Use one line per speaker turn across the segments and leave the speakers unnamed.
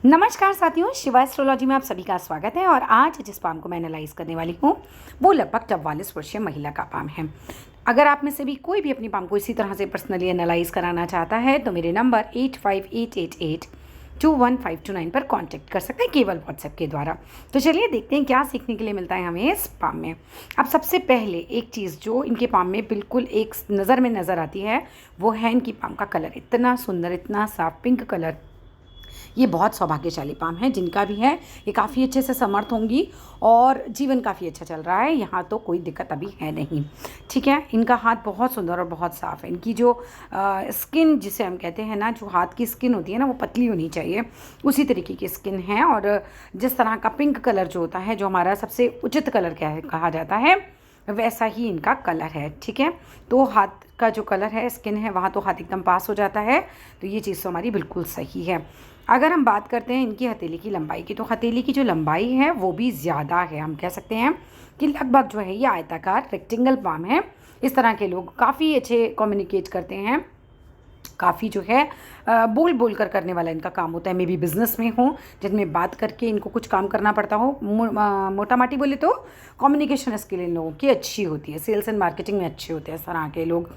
नमस्कार साथियों, शिवा एस्ट्रोलॉजी में आप सभी का स्वागत है। और आज जिस पाम को मैं एनालाइज करने वाली हूँ वो लगभग 44 वर्षीय महिला का पाम है। अगर आप में से भी कोई भी अपनी पाम को इसी तरह से पर्सनली एनालाइज कराना चाहता है तो मेरे नंबर 8588821529 पर कांटेक्ट कर सकते हैं, केवल व्हाट्सएप के द्वारा। तो चलिए देखते हैं क्या सीखने के लिए मिलता है हमें इस पाम में। अब सबसे पहले एक चीज़ जो इनके पाम में बिल्कुल एक नज़र में नज़र आती है वो है इनकी पाम का कलर। इतना सुंदर, इतना साफ पिंक कलर। ये बहुत सौभाग्यशाली पाम है जिनका भी है, ये काफ़ी अच्छे से समर्थ होंगी और जीवन काफ़ी अच्छा चल रहा है। यहाँ तो कोई दिक्कत अभी है नहीं, ठीक है। इनका हाथ बहुत सुंदर और बहुत साफ़ है। इनकी जो स्किन जिसे हम कहते हैं ना, जो हाथ की स्किन होती है ना, वो पतली होनी चाहिए, उसी तरीके की स्किन है। और जिस तरह का पिंक कलर जो होता है, जो हमारा सबसे उचित कलर कहा जाता है, वैसा ही इनका कलर है, ठीक है। तो हाथ का जो कलर है, स्किन है, वहाँ तो हाथ एकदम पास हो जाता है। तो ये चीज़ तो हमारी बिल्कुल सही है। अगर हम बात करते हैं इनकी हथेली की लंबाई की, तो हथेली की जो लंबाई है वो भी ज़्यादा है। हम कह सकते हैं कि लगभग जो है ये आयताकार रेक्टेंगल पाम है। इस तरह के लोग काफ़ी अच्छे कम्युनिकेट करते हैं, काफ़ी जो है बोल बोल कर करने वाला इनका काम होता है। मे बी बिज़नेस में हो जिनमें बात करके इनको कुछ काम करना पड़ता हो। मोटा माटी बोले तो कम्युनिकेशन स्किल इन लोगों की अच्छी होती है, सेल्स एंड मार्केटिंग में अच्छे होते हैं इस तरह के लोग,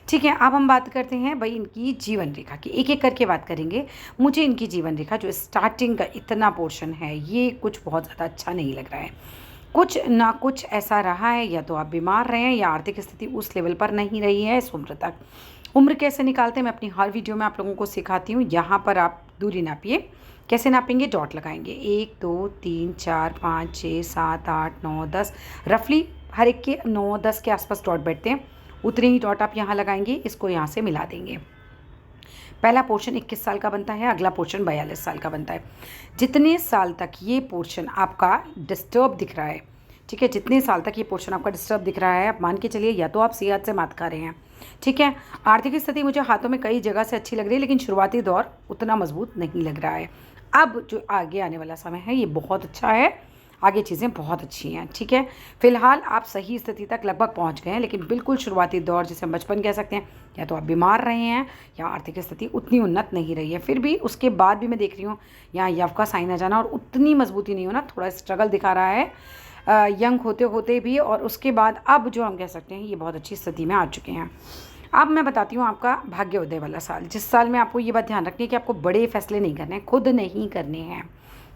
ठीक है। अब हम बात करते हैं भाई इनकी जीवन रेखा की, एक एक करके बात करेंगे। मुझे इनकी जीवन रेखा जो स्टार्टिंग का इतना पोर्शन है ये कुछ बहुत ज़्यादा अच्छा नहीं लग रहा है। कुछ ना कुछ ऐसा रहा है, या तो आप बीमार रहे हैं या आर्थिक स्थिति उस लेवल पर नहीं रही है इस उम्र तक। उम्र कैसे निकालते हैं मैं अपनी हर वीडियो में आप लोगों को सिखाती हूँ। यहाँ पर आप दूरी नापिए। कैसे नापेंगे? डॉट लगाएंगे, 1 2 3 4 5 6 7 8 9 10, रफली हर एक के 9 10 के आसपास डॉट बैठते हैं। उतने ही डॉट आप यहाँ लगाएंगे, इसको यहाँ से मिला देंगे। पहला पोर्शन 21 साल का बनता है, अगला पोर्शन 42 साल का बनता है। जितने साल तक ये पोर्शन आपका डिस्टर्ब दिख रहा है, ठीक है, जितने साल तक ये पोर्शन आपका डिस्टर्ब दिख रहा है, आप मान के चलिए या तो आप सेहत से मात खा रहे हैं, ठीक है। आर्थिक स्थिति मुझे हाथों में कई जगह से अच्छी लग रही है, लेकिन शुरुआती दौर उतना मजबूत नहीं लग रहा है। अब जो आगे आने वाला समय है ये बहुत अच्छा है, आगे चीज़ें बहुत अच्छी हैं, ठीक है। फिलहाल आप सही स्थिति तक लगभग पहुंच गए हैं, लेकिन बिल्कुल शुरुआती दौर जिसे हम बचपन कह सकते हैं, या तो आप बीमार रहे हैं या आर्थिक स्थिति उतनी उन्नत नहीं रही है। फिर भी उसके बाद भी मैं देख रही हूँ यहाँ यव का साइन आ जाना और उतनी मजबूती नहीं होना, थोड़ा स्ट्रगल दिखा रहा है यंग होते होते भी। और उसके बाद अब जो हम कह सकते हैं ये बहुत अच्छी स्थिति में आ चुके हैं। अब मैं बताती हूँ आपका भाग्योदय वाला साल, जिस साल में आपको ये बात ध्यान रखनी है कि आपको बड़े फैसले नहीं करने हैं, खुद नहीं करने हैं,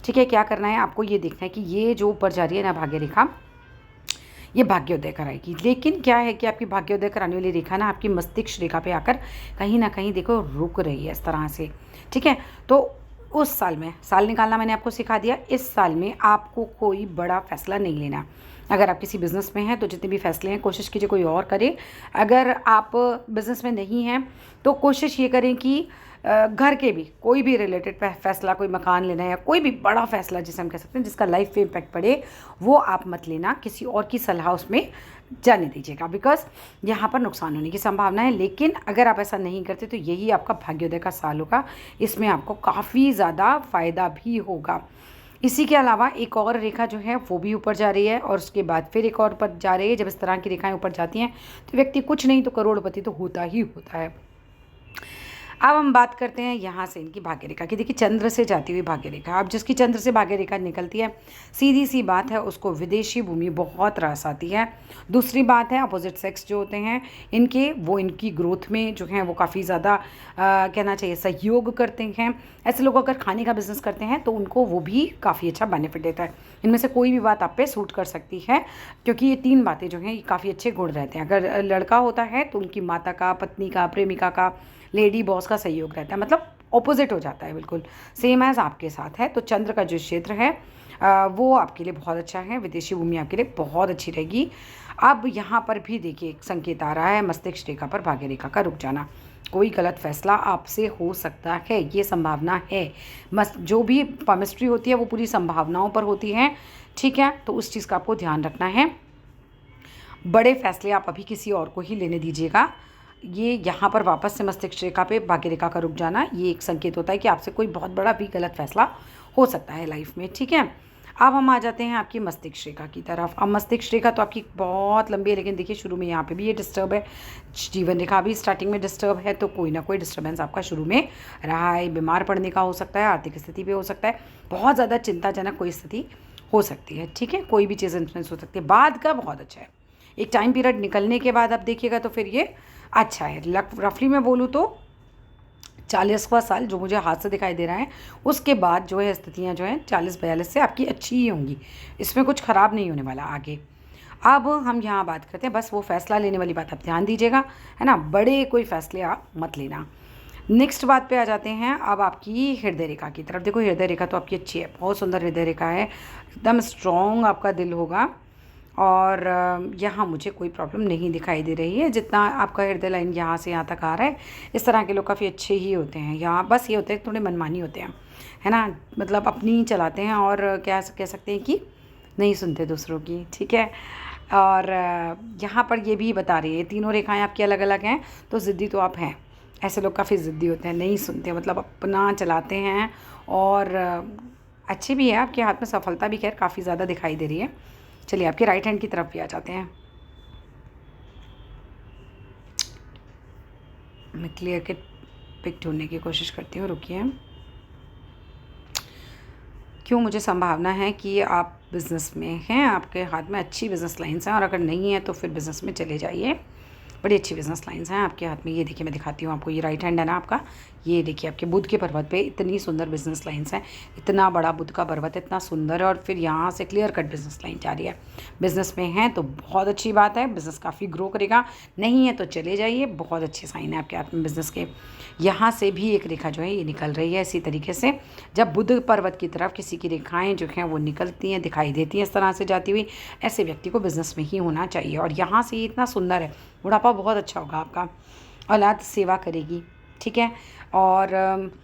ठीक है। क्या करना है आपको? ये देखना है कि ये जो ऊपर जा रही है ना भाग्य रेखा, ये भाग्योदय कराएगी। लेकिन क्या है कि आपकी भाग्योदय कराने वाली रेखा ना आपकी मस्तिष्क रेखा पे आकर कहीं ना कहीं देखो रुक रही है इस तरह से, ठीक है। तो उस साल में साल निकालना मैंने आपको सिखा दिया। इस साल में आपको कोई बड़ा फैसला नहीं लेना। अगर आप किसी बिज़नेस में हैं तो जितने भी फैसले हैं कोशिश कीजिए कोई और करे। अगर आप बिज़नेस में नहीं हैं तो कोशिश ये करें कि घर के भी कोई भी रिलेटेड फैसला, कोई मकान लेना है या कोई भी बड़ा फैसला जिसे हम कह सकते हैं जिसका लाइफ पे इम्पैक्ट पड़े, वो आप मत लेना। किसी और की सलाह उसमें जाने दीजिएगा, बिकॉज यहाँ पर नुकसान होने की संभावना है। लेकिन अगर आप ऐसा नहीं करते तो यही आपका भाग्योदय का साल होगा, इसमें आपको काफ़ी ज़्यादा फ़ायदा भी होगा। इसी के अलावा एक और रेखा जो है वो भी ऊपर जा रही है और उसके बाद फिर एक और ऊपर जा रही है। जब इस तरह की रेखाएं ऊपर जाती हैं तो व्यक्ति कुछ नहीं तो करोड़पति तो होता ही होता है। अब हम बात करते हैं यहाँ से इनकी भाग्य रेखा की। देखिए, चंद्र से जाती हुई भाग्य रेखा, अब जिसकी चंद्र से भाग्य रेखा निकलती है, सीधी सी बात है उसको विदेशी भूमि बहुत रास आती है। दूसरी बात है अपोजिट सेक्स जो होते हैं इनके, वो इनकी ग्रोथ में जो है वो काफ़ी ज़्यादा कहना चाहिए सहयोग करते हैं। ऐसे लोग अगर खाने का बिजनेस करते हैं तो उनको वो भी काफ़ी अच्छा बेनिफिट देता है। इनमें से कोई भी बात आप पे सूट कर सकती है, क्योंकि ये तीन बातें जो हैं ये काफ़ी अच्छे गुण रहते हैं। अगर लड़का होता है तो उनकी माता का, पत्नी का, प्रेमिका का, लेडी बॉस का सहयोग रहता है, मतलब ऑपोजिट हो जाता है, बिल्कुल सेम एज आपके साथ है। तो चंद्र का जो क्षेत्र है वो आपके लिए बहुत अच्छा है, विदेशी भूमि आपके लिए बहुत अच्छी रहेगी। अब यहाँ पर भी देखिए एक संकेत आ रहा है मस्तिष्क रेखा पर भाग्य रेखा का रुक जाना। कोई गलत फैसला आपसे हो सकता है, ये संभावना है। जो भी केमिस्ट्री होती है वो पूरी संभावनाओं पर होती है, ठीक है। तो उस चीज़ का आपको ध्यान रखना है। बड़े फैसले आप अभी किसी और को ही लेने दीजिएगा। ये यहाँ पर वापस से मस्तिष्क रेखा पे भाग्य रेखा का रुक जाना, ये एक संकेत होता है कि आपसे कोई बहुत बड़ा भी गलत फैसला हो सकता है लाइफ में, ठीक है। अब हम आ जाते हैं आपकी मस्तिष्क रेखा की तरफ। अब मस्तिष्क रेखा तो आपकी बहुत लंबी है, लेकिन देखिए शुरू में यहाँ पे भी ये डिस्टर्ब है, जीवन रेखा भी स्टार्टिंग में डिस्टर्ब है, तो कोई ना कोई डिस्टर्बेंस आपका शुरू में रहा है। बीमार पड़ने का हो सकता है, आर्थिक स्थिति भी हो सकता है, बहुत ज़्यादा चिंताजनक कोई स्थिति हो सकती है, ठीक है, कोई भी चीज़ इन्फ्लुएंस हो सकती है। बाद का बहुत अच्छा है, एक टाइम पीरियड निकलने के बाद आप देखिएगा तो फिर ये अच्छा है। रफली मैं बोलूँ तो 40वां साल जो मुझे हाथ से दिखाई दे रहा है, उसके बाद जो है स्थितियाँ जो हैं 40-42 से आपकी अच्छी ही होंगी, इसमें कुछ ख़राब नहीं होने वाला आगे। अब हम यहाँ बात करते हैं, बस वो फ़ैसला लेने वाली बात आप ध्यान दीजिएगा, है ना, बड़े कोई फ़ैसले आप मत लेना। नेक्स्ट बात पे आ जाते हैं अब आपकी हृदय रेखा की तरफ। देखो हृदय रेखा तो आपकी अच्छी है, बहुत सुंदर हृदय रेखा है, एकदम स्ट्रॉन्ग आपका दिल होगा, और यहाँ मुझे कोई प्रॉब्लम नहीं दिखाई दे रही है। जितना आपका हृदय लाइन यहाँ से यहाँ तक आ रहा है, इस तरह के लोग काफ़ी अच्छे ही होते हैं। यहाँ बस ये होते हैं थोड़े मनमानी होते हैं, है ना, मतलब अपनी ही चलाते हैं, और क्या कह सकते हैं कि नहीं सुनते दूसरों की, ठीक है। और यहाँ पर ये भी बता रही है, तीनों रेखाएं आपकी अलग अलग हैं, तो ज़िद्दी तो आप हैं। ऐसे लोग काफ़ी ज़िद्दी होते हैं, नहीं सुनते, मतलब अपना चलाते हैं, और अच्छे भी है, आपके हाथ में सफलता भी खैर काफ़ी ज़्यादा दिखाई दे रही है। चलिए आपके राइट हैंड की तरफ भी आ जाते हैं। मैं क्लियर के पिक ढूंढने की कोशिश करती हूँ, रुकिए। क्यों मुझे संभावना है कि आप बिज़नेस में हैं, आपके हाथ में अच्छी बिज़नेस लाइन्स हैं, और अगर नहीं है तो फिर बिज़नेस में चले जाइए, बड़ी अच्छी बिज़नेस लाइन्स हैं आपके हाथ में। ये देखिए मैं दिखाती हूँ आपको, ये राइट हैंड है ना आपका, ये देखिए आपके बुध के पर्वत पे इतनी सुंदर बिज़नेस लाइन्स हैं, इतना बड़ा बुध का पर्वत है, इतना सुंदर है, और फिर यहाँ से क्लियर कट बिज़नेस लाइन जा रही है। बिज़नेस में हैं तो बहुत अच्छी बात है, बिज़नेस काफ़ी ग्रो करेगा, नहीं है तो चले जाइए, बहुत अच्छे साइन है आपके हाथ में बिज़नेस के। यहाँ से भी एक रेखा जो है ये निकल रही है इसी तरीके से। जब बुध पर्वत की तरफ किसी की रेखाएँ जो हैं वो निकलती हैं, दिखाई देती हैं इस तरह से जाती हुई, ऐसे व्यक्ति को बिज़नेस में ही होना चाहिए। और यहाँ से ये इतना सुंदर है, बुढ़ापा बहुत अच्छा होगा आपका, औलाद सेवा करेगी, ठीक है। और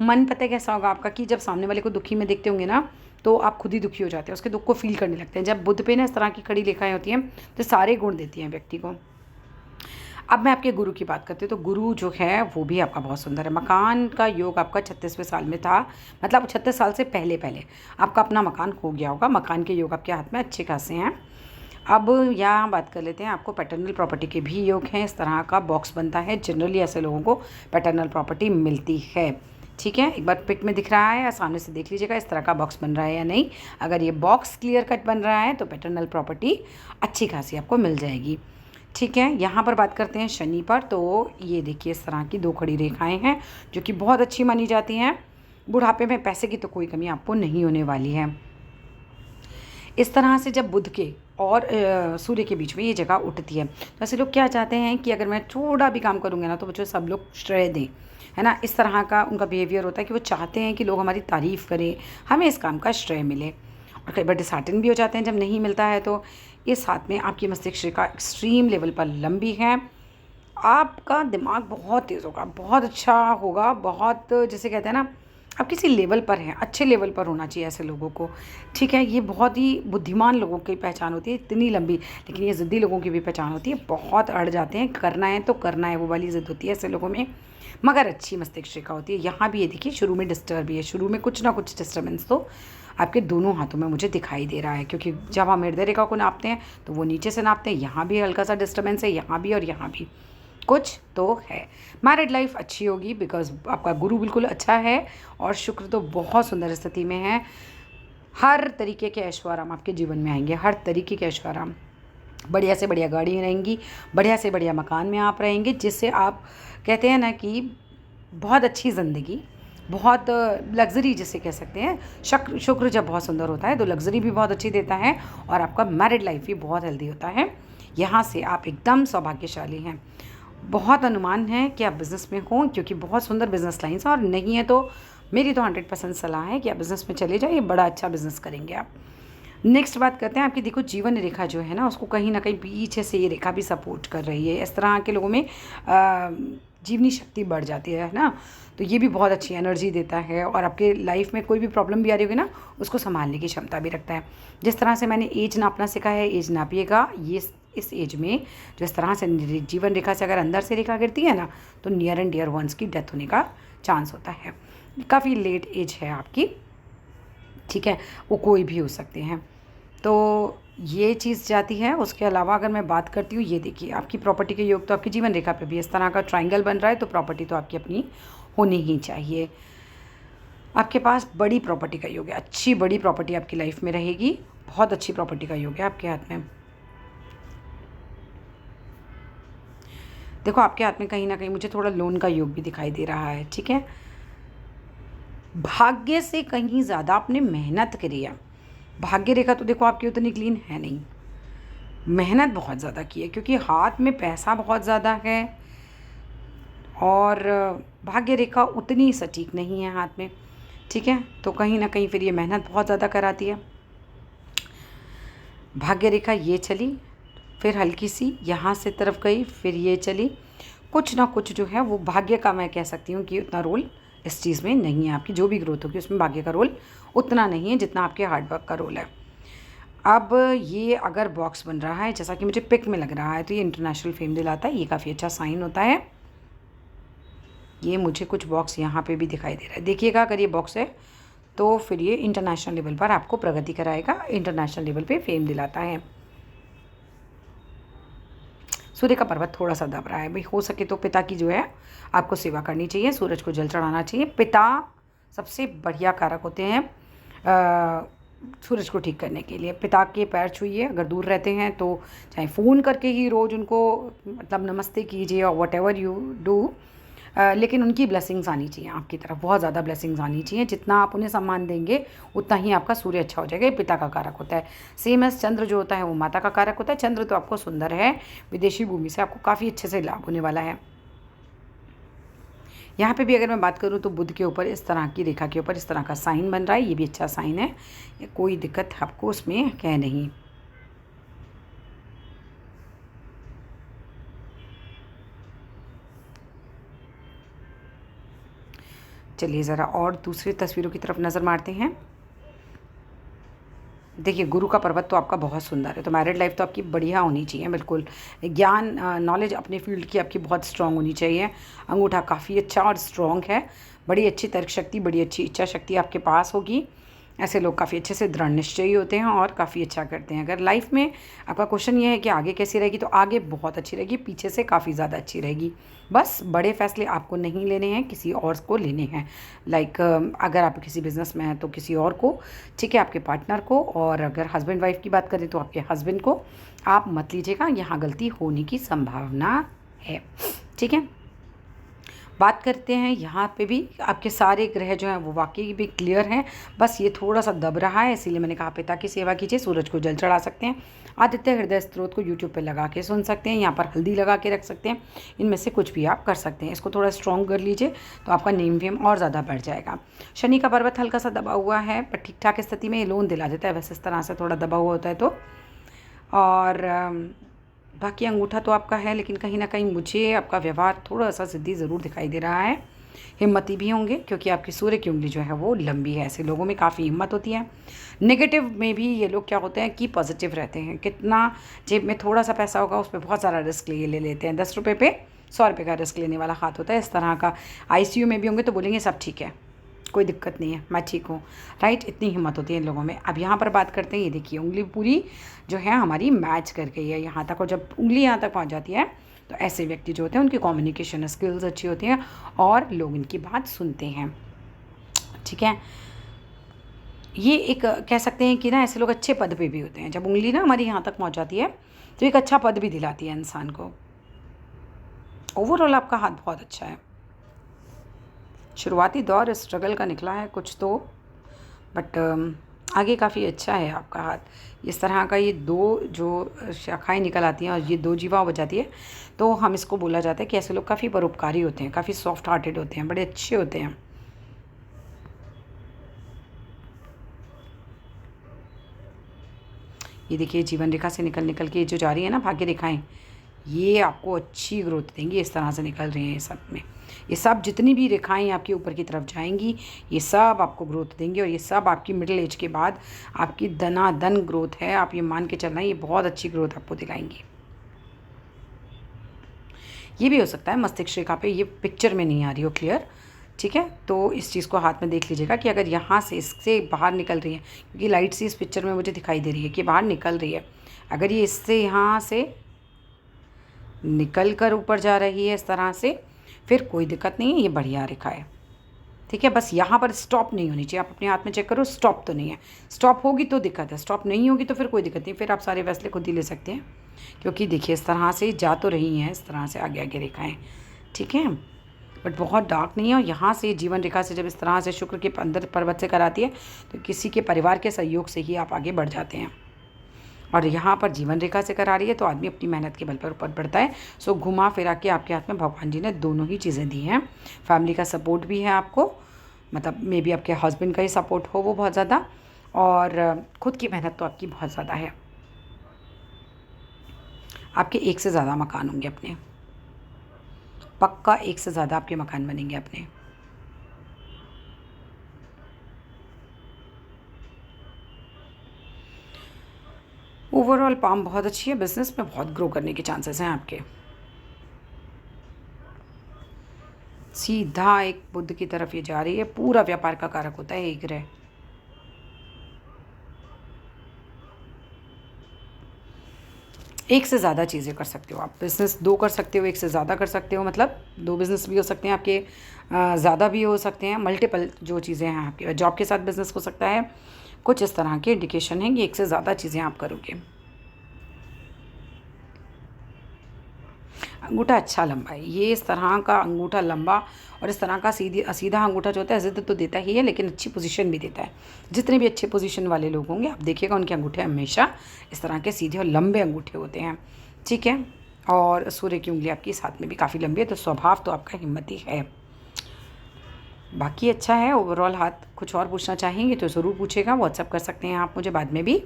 मन पता है कैसा होगा आपका कि जब सामने वाले को दुखी में देखते होंगे ना, तो आप खुद ही दुखी हो जाते हैं, उसके दुख को फील करने लगते हैं। जब बुध पे ना इस तरह की खड़ी रेखाएं होती हैं तो सारे गुण देती हैं व्यक्ति को। अब मैं आपके गुरु की बात करती हूँ, तो गुरु जो है वो भी आपका बहुत सुंदर है। मकान का योग आपका 36वें साल में था, मतलब 36 साल से पहले आपका अपना मकान हो गया होगा, मकान के योग आपके हाथ में अच्छे खासे हैं। अब यहाँ बात कर लेते हैं, आपको पैटर्नल प्रॉपर्टी के भी योग हैं, इस तरह का बॉक्स बनता है, जनरली ऐसे लोगों को पैटर्नल प्रॉपर्टी मिलती है, ठीक है। एक बार पिक में दिख रहा है या सामने से देख लीजिएगा इस तरह का बॉक्स बन रहा है या नहीं। अगर ये बॉक्स क्लियर कट बन रहा है तो पैटर्नल प्रॉपर्टी अच्छी खासी आपको मिल जाएगी, ठीक है। यहाँ पर बात करते हैं शनि पर, तो ये देखिए इस तरह की 2 खड़ी रेखाएं हैं जो कि बहुत अच्छी मानी जाती हैं। बुढ़ापे में पैसे की तो कोई कमी आपको नहीं होने वाली है। इस तरह से जब बुध के और सूर्य के बीच में ये जगह उठती है, तो ऐसे लोग क्या चाहते हैं कि अगर मैं थोड़ा भी काम करूँगा ना तो मुझे सब लोग श्रेय दें, है ना, इस तरह का उनका बिहेवियर होता है कि वो चाहते हैं कि लोग हमारी तारीफ़ करें, हमें इस काम का श्रेय मिले। और कई बार डिसहार्टन भी हो जाते हैं जब नहीं मिलता है। तो इस हाथ में आपकी मस्तिष्क रेखा एक्सट्रीम लेवल पर लंबी है, आपका दिमाग बहुत तेज़ होगा, बहुत अच्छा होगा, बहुत जैसे कहते हैं ना आप किसी लेवल पर हैं, अच्छे लेवल पर होना चाहिए ऐसे लोगों को, ठीक है। ये बहुत ही बुद्धिमान लोगों की पहचान होती है इतनी लंबी, लेकिन ये ज़िद्दी लोगों की भी पहचान होती है, बहुत अड़ जाते हैं, करना है तो करना है, वो वाली ज़िद होती है ऐसे लोगों में, मगर अच्छी मस्तिष्क रेखा होती है। यहाँ भी ये देखिए शुरू में डिस्टर्ब भी है, शुरू में कुछ ना कुछ डिस्टर्बेंस तो आपके दोनों हाथों में मुझे दिखाई दे रहा है, क्योंकि जब हम हृदय रेखा को नापते हैं तो वो नीचे से नापते हैं, यहाँ भी हल्का सा डिस्टर्बेंस है, यहाँ भी और यहाँ भी कुछ तो है। मैरिड लाइफ अच्छी होगी बिकॉज आपका गुरु बिल्कुल अच्छा है, और शुक्र तो बहुत सुंदर स्थिति में है। हर तरीके के ऐश्वर्य आपके जीवन में आएंगे, हर तरीके के ऐश्वर्य, बढ़िया से बढ़िया गाड़ी रहेंगी, बढ़िया से बढ़िया मकान में आप रहेंगे, जिससे आप कहते हैं ना कि बहुत अच्छी ज़िंदगी, बहुत लग्जरी जिसे कह सकते हैं। शुक्र जब बहुत सुंदर होता है तो लग्जरी भी बहुत अच्छी देता है, और आपका मैरिड लाइफ भी बहुत हेल्दी होता है। यहाँ से आप एकदम सौभाग्यशाली हैं। बहुत अनुमान है कि आप बिज़नेस में हों, क्योंकि बहुत सुंदर बिज़नेस लाइन्स हैं, और नहीं है तो मेरी तो 100% सलाह है कि आप बिज़नेस में चले जाइए, बड़ा अच्छा बिज़नेस करेंगे आप। नेक्स्ट बात करते हैं आपकी, देखो जीवन रेखा जो है ना, उसको कहीं ना कहीं पीछे से ये रेखा भी सपोर्ट कर रही है। इस तरह के लोगों में जीवनी शक्ति बढ़ जाती है ना, तो ये भी बहुत अच्छी एनर्जी देता है, और आपके लाइफ में कोई भी प्रॉब्लम भी आ रही होगी ना, उसको संभालने की क्षमता भी रखता है। जिस तरह से मैंने एज नापना सीखा है, एज नापिएगा, ये इस एज में जो इस तरह से जीवन रेखा से अगर अंदर से रेखा गिरती है ना, तो नियर एंड डियर वंस की डेथ होने का चांस होता है। काफ़ी लेट एज है आपकी, ठीक है, वो कोई भी हो सकते हैं। तो ये चीज़ जाती है। उसके अलावा अगर मैं बात करती हूँ, ये देखिए आपकी प्रॉपर्टी के योग तो आपकी जीवन रेखा पे भी इस तरह का ट्रायंगल बन रहा है, तो प्रॉपर्टी तो आपकी अपनी होनी ही चाहिए। आपके पास बड़ी प्रॉपर्टी का योग है, अच्छी बड़ी प्रॉपर्टी आपकी लाइफ में रहेगी, बहुत अच्छी प्रॉपर्टी का योग है आपके हाथ में। देखो आपके हाथ में कहीं ना कहीं मुझे थोड़ा लोन का योग भी दिखाई दे रहा है, ठीक है। भाग्य से कहीं ज़्यादा आपने मेहनत करी है। भाग्य रेखा तो देखो आपकी उतनी क्लीन है नहीं, मेहनत बहुत ज़्यादा की है, क्योंकि हाथ में पैसा बहुत ज़्यादा है और भाग्य रेखा उतनी सटीक नहीं है हाथ में, ठीक है। तो कहीं ना कहीं फिर ये मेहनत बहुत ज़्यादा कराती है। भाग्य रेखा ये चली, फिर हल्की सी यहाँ से तरफ गई, फिर ये चली। कुछ ना कुछ जो है वो भाग्य का, मैं कह सकती हूँ कि उतना रोल इस चीज़ में नहीं है। आपकी जो भी ग्रोथ होगी उसमें भाग्य का रोल उतना नहीं है जितना आपके हार्डवर्क का रोल है। अब ये अगर बॉक्स बन रहा है जैसा कि मुझे पिक में लग रहा है, तो ये इंटरनेशनल फेम दिलाता है, ये काफ़ी अच्छा साइन होता है। ये मुझे कुछ बॉक्स यहाँ पे भी दिखाई दे रहा है, देखिएगा अगर ये बॉक्स है तो फिर ये इंटरनेशनल लेवल पर आपको प्रगति कराएगा, इंटरनेशनल लेवल पे फेम दिलाता है। सूर्य का पर्वत थोड़ा सा दब रहा है भाई, हो सके तो पिता की जो है आपको सेवा करनी चाहिए, सूरज को जल चढ़ाना चाहिए। पिता सबसे बढ़िया कारक होते हैं सूरज को ठीक करने के लिए। पिता के पैर छूइए, अगर दूर रहते हैं तो चाहे फ़ोन करके ही रोज़ उनको मतलब नमस्ते कीजिए और वट एवर यू डू, लेकिन उनकी ब्लेसिंग्स आनी चाहिए आपकी तरफ, बहुत ज़्यादा ब्लेसिंग्स आनी चाहिए। जितना आप उन्हें सम्मान देंगे उतना ही आपका सूर्य अच्छा हो जाएगा। ये पिता का कारक होता है। सेम एज चंद्र जो होता है वो माता का कारक होता है। चंद्र तो आपको सुंदर है, विदेशी भूमि से आपको काफ़ी अच्छे से लाभ होने वाला है। यहाँ पे भी अगर मैं बात करूँ तो बुध के ऊपर इस तरह की रेखा के ऊपर इस तरह का साइन बन रहा है, ये भी अच्छा साइन है, कोई दिक्कत आपको उसमें है नहीं। चलिए ज़रा और दूसरी तस्वीरों की तरफ नज़र मारते हैं। देखिए गुरु का पर्वत तो आपका बहुत सुंदर है, तो मैरिड लाइफ तो आपकी बढ़िया होनी चाहिए, बिल्कुल। ज्ञान नॉलेज अपने फील्ड की आपकी बहुत स्ट्रांग होनी चाहिए। अंगूठा काफ़ी अच्छा और स्ट्रांग है, बड़ी अच्छी तर्क शक्ति, बड़ी अच्छी इच्छा शक्ति आपके पास होगी। ऐसे लोग काफ़ी अच्छे से दृढ़ निश्चयी होते हैं और काफ़ी अच्छा करते हैं। अगर लाइफ में आपका क्वेश्चन ये है कि आगे कैसी रहेगी, तो आगे बहुत अच्छी रहेगी, पीछे से काफ़ी ज़्यादा अच्छी रहेगी। बस बड़े फैसले आपको नहीं लेने हैं, किसी और को लेने हैं। लाइक अगर आप किसी बिज़नेस में हैं तो किसी और को, ठीक है, आपके पार्टनर को। और अगर हस्बैंड वाइफ की बात करें तो आपके हस्बैंड को आप मत लीजिएगा, यहाँ गलती होने की संभावना है, ठीक है। बात करते हैं यहाँ पे भी आपके सारे ग्रह जो हैं वो वाकई भी क्लियर हैं, बस ये थोड़ा सा दब रहा है, इसीलिए मैंने कहा पिता की सेवा कीजिए। सूरज को जल चढ़ा सकते हैं, आदित्य हृदय स्त्रोत को यूट्यूब पे लगा के सुन सकते हैं, यहाँ पर हल्दी लगा के रख सकते हैं, इनमें से कुछ भी आप कर सकते हैं। इसको थोड़ा स्ट्रॉन्ग कर लीजिए तो आपका नेम फेम और ज़्यादा बढ़ जाएगा। शनि का पर्वत हल्का सा दबा हुआ है, पर ठीक ठाक स्थिति में ये लोन दिला देता है, वैसे इस तरह से थोड़ा दबा हुआ होता है तो। और बाकी अंगूठा तो आपका है, लेकिन कहीं ना कहीं मुझे आपका व्यवहार थोड़ा सा ज़िद्दी ज़रूर दिखाई दे रहा है। हिम्मती भी होंगे क्योंकि आपकी सूर्य की उंगली जो है वो लंबी है, ऐसे लोगों में काफ़ी हिम्मत होती है। नेगेटिव में भी ये लोग क्या होते हैं कि पॉजिटिव रहते हैं, कितना जेब में थोड़ा सा पैसा होगा उस पर बहुत सारा रिस्क ले लेते हैं। 10 रुपये पे 100 रुपये का रिस्क लेने वाला हाथ होता है, इस तरह का। आईसीयू में भी होंगे तो बोलेंगे सब ठीक है, कोई दिक्कत नहीं है, मैं ठीक हूँ, राइट। इतनी हिम्मत होती है इन लोगों में। अब यहाँ पर बात करते हैं, ये देखिए उंगली पूरी जो है हमारी मैच कर गई है यहाँ तक, और जब उंगली यहाँ तक पहुँच जाती है तो ऐसे व्यक्ति जो होते हैं उनकी कम्युनिकेशन स्किल्स अच्छी होती हैं और लोग इनकी बात सुनते हैं, ठीक है। ये एक कह सकते हैं कि ना ऐसे लोग अच्छे पद पे भी होते हैं। जब उंगली ना हमारी यहाँ तक पहुँच जाती है तो एक अच्छा पद भी दिलाती है इंसान को। ओवरऑल आपका हाथ बहुत अच्छा है। शुरुआती दौर स्ट्रगल का निकला है कुछ तो, बट आगे काफ़ी अच्छा है आपका हाथ। इस तरह का ये दो जो शाखाएं निकल आती हैं और ये दो जीवा हो जाती है, तो हम इसको बोला जाता है कि ऐसे लोग काफ़ी परोपकारी होते हैं, काफ़ी सॉफ्ट हार्टेड होते हैं, बड़े अच्छे होते हैं। ये देखिए जीवन रेखा से निकल के जो जा रही है ना भाग्य रेखाएं, ये आपको अच्छी ग्रोथ देंगी। इस तरह से निकल रही हैं ये सब में, ये सब जितनी भी रेखाएं आपके ऊपर की तरफ जाएंगी ये सब आपको ग्रोथ देंगी, और ये सब आपकी मिडिल एज के बाद आपकी धनाधन ग्रोथ है। आप ये मान के चलना, ये बहुत अच्छी ग्रोथ आपको दिलाएंगी। ये भी हो सकता है मस्तिष्क रेखा पे ये पिक्चर में नहीं आ रही हो क्लियर, ठीक है, तो इस चीज़ को हाथ में देख लीजिएगा कि अगर यहाँ से इससे बाहर निकल रही है, क्योंकि लाइट सी इस पिक्चर में मुझे दिखाई दे रही है कि बाहर निकल रही है, अगर ये इससे यहाँ से निकल कर ऊपर जा रही है इस तरह से, फिर कोई दिक्कत नहीं है, ये बढ़िया रेखा है। ठीक है, बस यहाँ पर स्टॉप नहीं होनी चाहिए। आप अपने हाथ में चेक करो, स्टॉप तो नहीं है। स्टॉप होगी तो दिक्कत है, स्टॉप नहीं होगी तो फिर कोई दिक्कत नहीं, फिर आप सारे फैसले खुद ही ले सकते हैं। क्योंकि देखिए इस तरह से जा तो रही हैं, इस तरह से आगे आगे रेखाएँ, ठीक है, बट बहुत डार्क नहीं है। और यहाँ से जीवन रेखा से जब इस तरह से शुक्र के अंदर पर्वत से कराती है, तो किसी के परिवार के सहयोग से ही आप आगे बढ़ जाते हैं। और यहाँ पर जीवन रेखा से करा रही है तो आदमी अपनी मेहनत के बल पर ऊपर बढ़ता है। सो घुमा फिरा के आपके हाथ में भगवान जी ने दोनों ही चीज़ें दी हैं। फैमिली का सपोर्ट भी है आपको, मतलब मे बी आपके हस्बैंड का ही सपोर्ट हो वो बहुत ज़्यादा, और खुद की मेहनत तो आपकी बहुत ज़्यादा है। आपके एक से ज़्यादा मकान होंगे अपने, पक्का एक से ज़्यादा आपके मकान बनेंगे अपने। ओवरऑल पाम बहुत अच्छी है, बिजनेस में बहुत ग्रो करने के चांसेस हैं आपके। सीधा एक बुद्ध की तरफ ये जा रही है, पूरा व्यापार का कारक होता है एक ग्रह। एक से ज़्यादा चीज़ें कर सकते हो आप, बिज़नेस 2 कर सकते हो, एक से ज़्यादा कर सकते हो, मतलब 2 बिज़नेस भी हो सकते हैं आपके, ज़्यादा भी हो सकते हैं, मल्टीपल जो चीज़ें हैं आपके। जॉब के साथ बिज़नेस हो सकता है, कुछ इस तरह के इंडिकेशन है कि एक से ज़्यादा चीज़ें आप करोगे। अंगूठा अच्छा लंबा है, ये इस तरह का अंगूठा लंबा और इस तरह का सीधा अंगूठा जो होता है ज़िद तो देता ही है, लेकिन अच्छी पोजीशन भी देता है। जितने भी अच्छे पोजीशन वाले लोग होंगे आप देखिएगा उनके अंगूठे हमेशा इस तरह के सीधे और लंबे अंगूठे होते हैं, ठीक है। और सूर्य की उंगली आपकी साथ में भी काफ़ी लंबी है, तो स्वभाव तो आपका हिम्मती है। बाकी अच्छा है ओवरऑल हाथ। कुछ और पूछना चाहेंगे तो ज़रूर पूछेगा, व्हाट्सअप कर सकते हैं आप मुझे बाद में भी।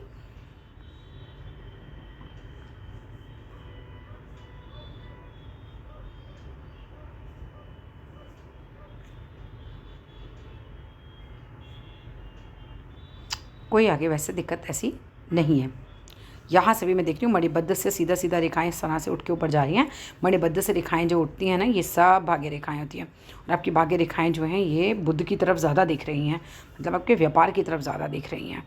कोई आगे वैसे दिक्कत ऐसी नहीं है। यहाँ से भी मैं देख रही हूँ मणिबद्ध से सीधा सीधा रेखाएं इस तरह से उठ के ऊपर जा रही हैं। मणिबद्ध से रेखाएं जो उठती हैं ना, ये सब भाग्य रेखाएं होती हैं। और आपकी भाग्य रेखाएं जो हैं ये बुध की तरफ ज़्यादा दिख रही हैं, मतलब आपके व्यापार की तरफ ज़्यादा दिख रही हैं।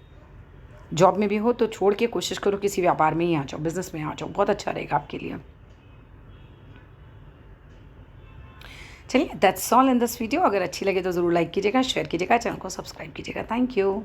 जॉब में भी हो तो छोड़ के कोशिश करो किसी व्यापार में ही आ जाओ, बिजनेस में आ जाओ, बहुत अच्छा रहेगा आपके लिए। चलिए that's all in this video. अगर अच्छी लगे तो ज़रूर लाइक कीजिएगा, शेयर कीजिएगा, चैनल को सब्सक्राइब कीजिएगा। Thank you.